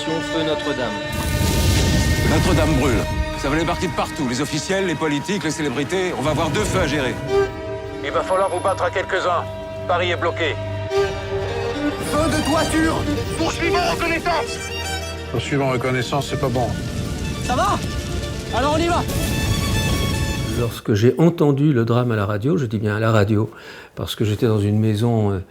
Opération Feu Notre-Dame. Notre-Dame brûle. Ça va les partir de partout. Les officiels, les politiques, les célébrités. On va avoir 2 feux à gérer. Il va falloir vous battre à quelques-uns. Paris est bloqué. Feu de toiture. Poursuivons reconnaissance. Poursuivons reconnaissance, c'est pas bon. Ça va? Alors on y va. Lorsque j'ai entendu le drame à la radio, je dis bien à la radio, parce que j'étais dans une maison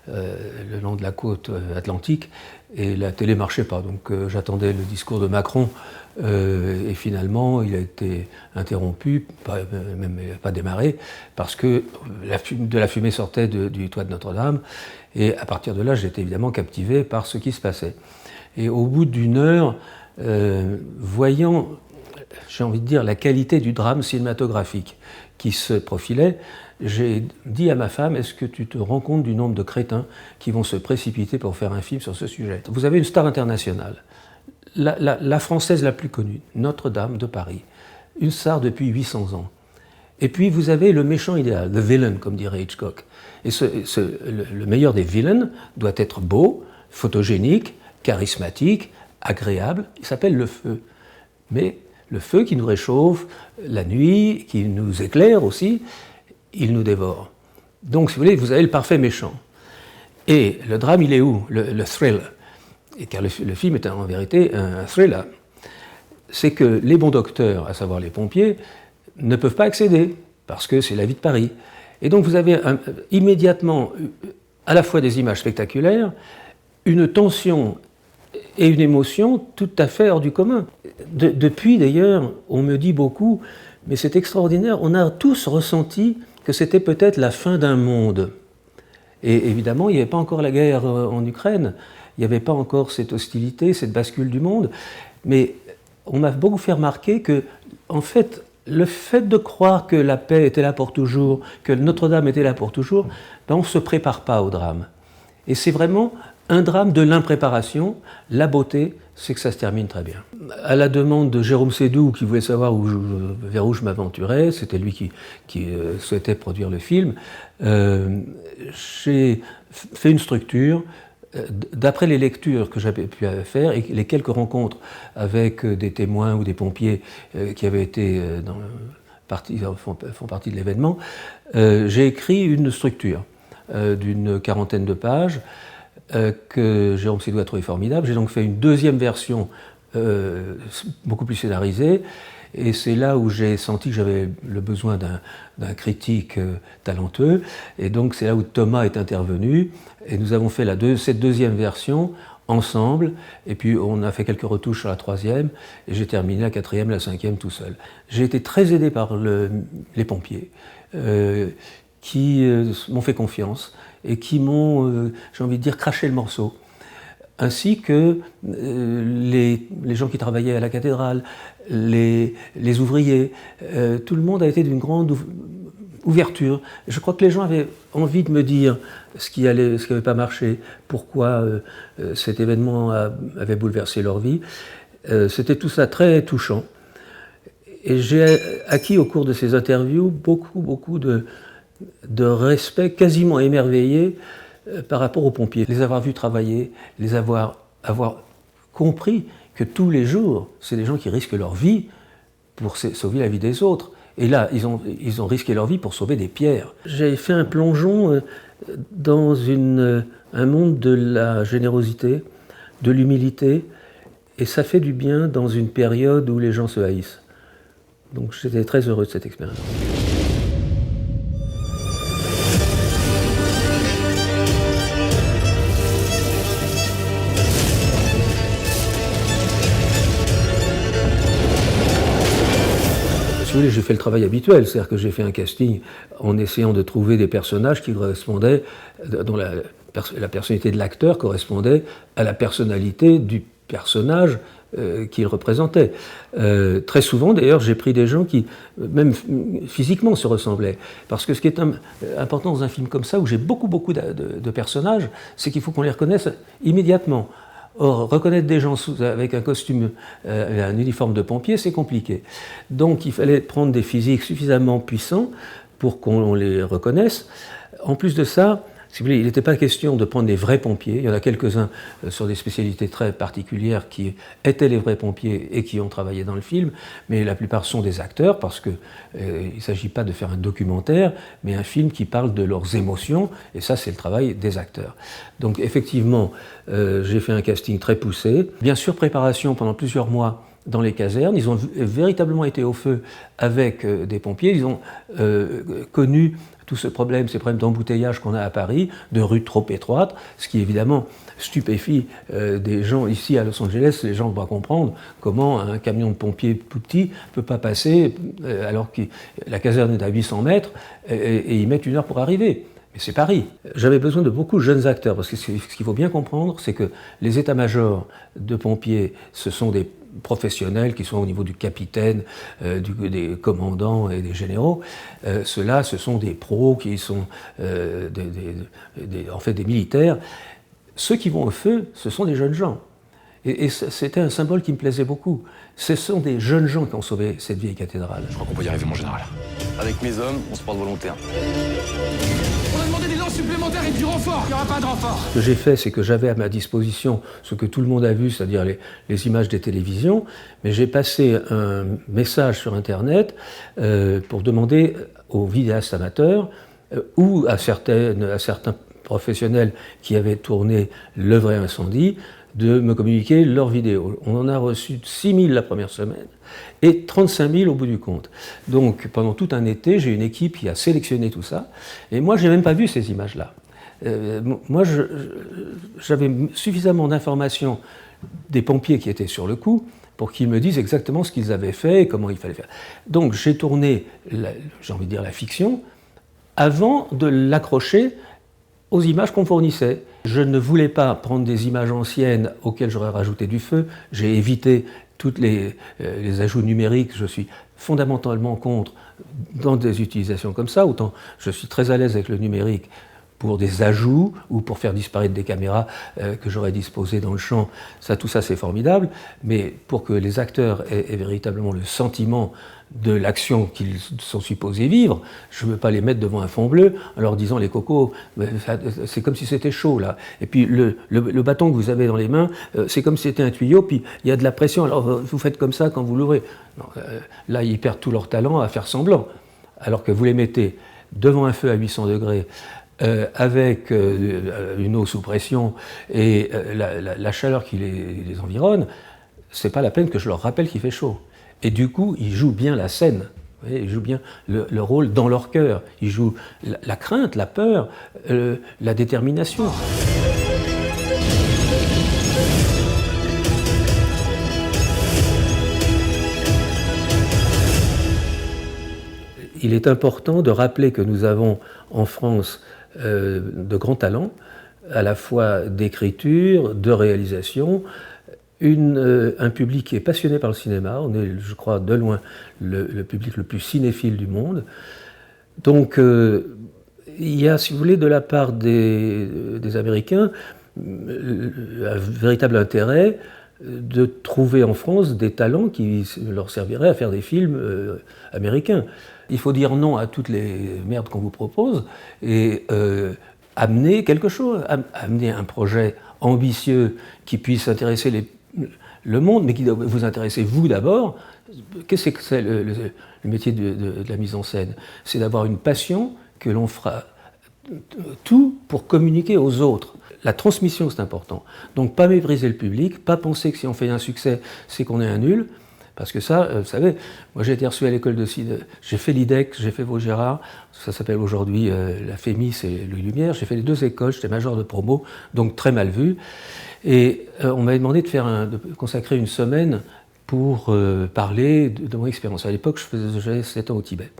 le long de la côte atlantique et la télé marchait pas. Donc j'attendais le discours de Macron et finalement il a été interrompu, même pas démarré, parce que de la fumée sortait du toit de Notre-Dame. Et à partir de là, j'étais évidemment captivé par ce qui se passait. Et au bout d'une heure, voyant, j'ai envie de dire, la qualité du drame cinématographique qui se profilait, j'ai dit à ma femme, est-ce que tu te rends compte du nombre de crétins qui vont se précipiter pour faire un film sur ce sujet? Vous avez une star internationale, la française la plus connue, Notre-Dame de Paris, une star depuis 800 ans. Et puis vous avez le méchant idéal, the villain, comme dirait Hitchcock. Et le meilleur des villains doit être beau, photogénique, charismatique, agréable. Il s'appelle le feu. Mais le feu qui nous réchauffe la nuit, qui nous éclaire aussi, il nous dévore. Donc, si vous voulez, vous avez le parfait méchant. Et le drame, il est où? Le thrill. Et car le film est en vérité un thriller. C'est que les bons docteurs, à savoir les pompiers, ne peuvent pas accéder, parce que c'est la vie de Paris. Et donc vous avez immédiatement à la fois des images spectaculaires, une tension et une émotion tout à fait hors du commun. Depuis d'ailleurs, on me dit beaucoup, mais c'est extraordinaire, on a tous ressenti que c'était peut-être la fin d'un monde. Et évidemment, il n'y avait pas encore la guerre en Ukraine, il n'y avait pas encore cette hostilité, cette bascule du monde, mais on m'a beaucoup fait remarquer que, en fait, le fait de croire que la paix était là pour toujours, que Notre-Dame était là pour toujours, ben on ne se prépare pas au drame. Et c'est vraiment un drame de l'impréparation. La beauté, c'est que ça se termine très bien. À la demande de Jérôme Sédou, qui voulait savoir vers où je m'aventurais, c'était lui qui souhaitait produire le film, j'ai fait une structure. D'après les lectures que j'avais pu faire et les quelques rencontres avec des témoins ou des pompiers qui avaient été font partie de l'événement, j'ai écrit une structure d'une 40aine de pages que Jérôme Sédou a trouvé formidable. J'ai donc fait une deuxième version beaucoup plus scénarisée. Et c'est là où j'ai senti que j'avais le besoin d'un critique talentueux. Et donc c'est là où Thomas est intervenu. Et nous avons fait cette deuxième version ensemble. Et puis on a fait quelques retouches sur la troisième. Et j'ai terminé la quatrième, la cinquième tout seul. J'ai été très aidé par les pompiers qui m'ont fait confiance et qui m'ont, j'ai envie de dire, craché le morceau. Ainsi que les gens qui travaillaient à la cathédrale, les ouvriers, tout le monde a été d'une grande ouverture. Je crois que les gens avaient envie de me dire ce qui n'avait pas marché, pourquoi cet événement avait bouleversé leur vie. C'était tout ça très touchant. Et j'ai acquis au cours de ces interviews beaucoup de respect, quasiment émerveillé, par rapport aux pompiers, les avoir vus travailler, les avoir compris que tous les jours, c'est des gens qui risquent leur vie pour sauver la vie des autres. Et là, ils ont risqué leur vie pour sauver des pierres. J'ai fait un plongeon dans un monde de la générosité, de l'humilité, et ça fait du bien dans une période où les gens se haïssent. Donc j'étais très heureux de cette expérience. J'ai fait le travail habituel, c'est-à-dire que j'ai fait un casting en essayant de trouver des personnages qui correspondaient, dont la personnalité de l'acteur correspondait à la personnalité du personnage qu'il représentait. Très souvent, d'ailleurs, j'ai pris des gens qui, même physiquement, se ressemblaient. Parce que ce qui est important dans un film comme ça, où j'ai beaucoup de personnages, c'est qu'il faut qu'on les reconnaisse immédiatement. Or, reconnaître des gens avec un costume, un uniforme de pompier, c'est compliqué. Donc, il fallait prendre des physiques suffisamment puissants pour qu'on les reconnaisse. En plus de ça, Si vous voulez, il n'était pas question de prendre des vrais pompiers. Il y en a quelques-uns sur des spécialités très particulières qui étaient les vrais pompiers et qui ont travaillé dans le film, mais la plupart sont des acteurs parce qu'il ne s'agit pas de faire un documentaire, mais un film qui parle de leurs émotions, et ça c'est le travail des acteurs. Donc effectivement, j'ai fait un casting très poussé. Bien sûr, préparation pendant plusieurs mois dans les casernes. Ils ont véritablement été au feu avec des pompiers. Ils ont connu tout ces problèmes d'embouteillage qu'on a à Paris, de rues trop étroites, ce qui évidemment stupéfie des gens ici à Los Angeles. Les gens doivent comprendre comment un camion de pompiers tout petit ne peut pas passer alors que la caserne est à 800 mètres et ils mettent 1 heure pour arriver. Mais c'est Paris. J'avais besoin de beaucoup de jeunes acteurs, parce que ce qu'il faut bien comprendre, c'est que les états-majors de pompiers, ce sont des professionnels qui sont au niveau du capitaine, des commandants et des généraux. Ceux-là, ce sont des pros qui sont en fait des militaires. Ceux qui vont au feu, ce sont des jeunes gens. Et c'était un symbole qui me plaisait beaucoup. Ce sont des jeunes gens qui ont sauvé cette vieille cathédrale. Je crois qu'on peut y arriver, mon général. Avec mes hommes, on se porte volontaire. On a demandé des gens supplémentaires et du renfort. Il n'y aura pas de renfort. Ce que j'ai fait, c'est que j'avais à ma disposition ce que tout le monde a vu, c'est-à-dire les images des télévisions, mais j'ai passé un message sur Internet pour demander aux vidéastes amateurs ou à certains professionnels qui avaient tourné Le Vrai Incendie de me communiquer leurs vidéos. On en a reçu 6 000 la première semaine et 35 000 au bout du compte. Donc pendant tout un été, j'ai une équipe qui a sélectionné tout ça, et moi je n'ai même pas vu ces images-là. Moi j'avais suffisamment d'informations des pompiers qui étaient sur le coup pour qu'ils me disent exactement ce qu'ils avaient fait et comment il fallait faire. Donc j'ai tourné, j'ai envie de dire la fiction, avant de l'accrocher aux images qu'on fournissait. Je ne voulais pas prendre des images anciennes auxquelles j'aurais rajouté du feu. J'ai évité tous les ajouts numériques. Je suis fondamentalement contre dans des utilisations comme ça. Autant je suis très à l'aise avec le numérique pour des ajouts ou pour faire disparaître des caméras que j'aurais disposées dans le champ. Tout ça c'est formidable. Mais pour que les acteurs aient véritablement le sentiment de l'action qu'ils sont supposés vivre, je ne veux pas les mettre devant un fond bleu en leur disant les cocos, c'est comme si c'était chaud là. Et puis le bâton que vous avez dans les mains, c'est comme si c'était un tuyau, puis il y a de la pression, alors vous faites comme ça quand vous l'ouvrez. Là, ils perdent tout leur talent à faire semblant. Alors que vous les mettez devant un feu à 800 degrés, avec une eau sous pression et la chaleur qui les environne, c'est pas la peine que je leur rappelle qu'il fait chaud. Et du coup, ils jouent bien la scène, vous voyez, ils jouent bien le rôle dans leur cœur. Ils jouent la crainte, la peur, la détermination. Il est important de rappeler que nous avons en France de grands talents, à la fois d'écriture, de réalisation, un public qui est passionné par le cinéma. On est, je crois, de loin le public le plus cinéphile du monde. Donc il y a, si vous voulez, de la part des Américains, un véritable intérêt de trouver en France des talents qui leur serviraient à faire des films américains. Il faut dire non à toutes les merdes qu'on vous propose et amener quelque chose, amener un projet ambitieux qui puisse intéresser le monde, mais qui doit vous intéresser vous d'abord. Qu'est-ce que c'est le métier de la mise en scène? C'est d'avoir une passion que l'on fera tout pour communiquer aux autres. La transmission, c'est important. Donc pas mépriser le public, pas penser que si on fait un succès, c'est qu'on est un nul. Parce que ça, vous savez, moi j'ai été reçu à l'école de cinéma, j'ai fait l'IDEC, j'ai fait Vaugirard, ça s'appelle aujourd'hui la FEMIS et Louis Lumière, j'ai fait les deux écoles, j'étais major de promo, donc très mal vu. Et on m'avait demandé de consacrer une semaine pour parler de mon expérience. À l'époque, j'avais 7 ans au Tibet.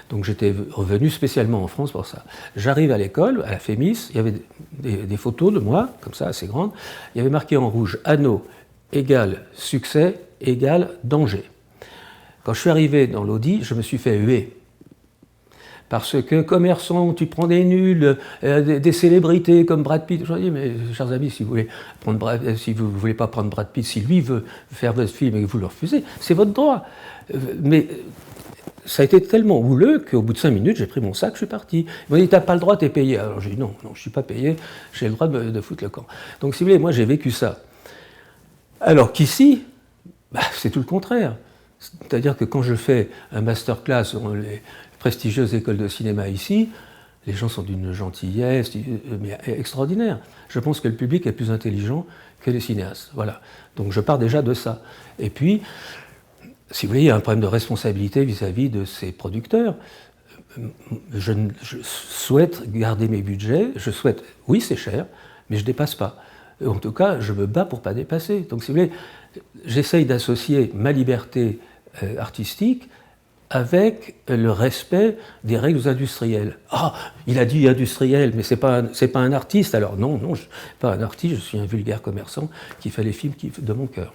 Donc j'étais revenu spécialement en France pour ça. J'arrive à l'école, à la FEMIS, il y avait des photos de moi, comme ça, assez grandes. Il y avait marqué en rouge, anneau égale succès égale danger. Quand je suis arrivé dans l'Audi, je me suis fait huer. Parce que commerçant, tu prends des nuls, des célébrités comme Brad Pitt. Je leur dis, mais chers amis, si vous voulez pas prendre Brad Pitt, si lui veut faire votre film et que vous le refusez, c'est votre droit. Mais ça a été tellement houleux qu'au bout de 5 minutes, j'ai pris mon sac, je suis parti. Ils m'ont dit, t'as pas le droit, t'es payé. Alors j'ai dit, non, je suis pas payé, j'ai le droit de foutre le camp. Donc si vous voulez, moi j'ai vécu ça. Alors qu'ici, c'est tout le contraire. C'est-à-dire que quand je fais un masterclass dans les prestigieuses écoles de cinéma ici, les gens sont d'une gentillesse mais extraordinaire. Je pense que le public est plus intelligent que les cinéastes. Voilà. Donc je pars déjà de ça. Et puis, si vous voulez, il y a un problème de responsabilité vis-à-vis de ces producteurs. Je souhaite garder mes budgets. Oui, c'est cher, mais je ne dépasse pas. En tout cas, je me bats pour ne pas dépasser. Donc, si vous voulez, j'essaye d'associer ma liberté artistique avec le respect des règles industrielles. Ah, il a dit industriel, mais c'est pas un artiste. Alors non, je ne suis pas un artiste, je suis un vulgaire commerçant qui fait les films de mon cœur.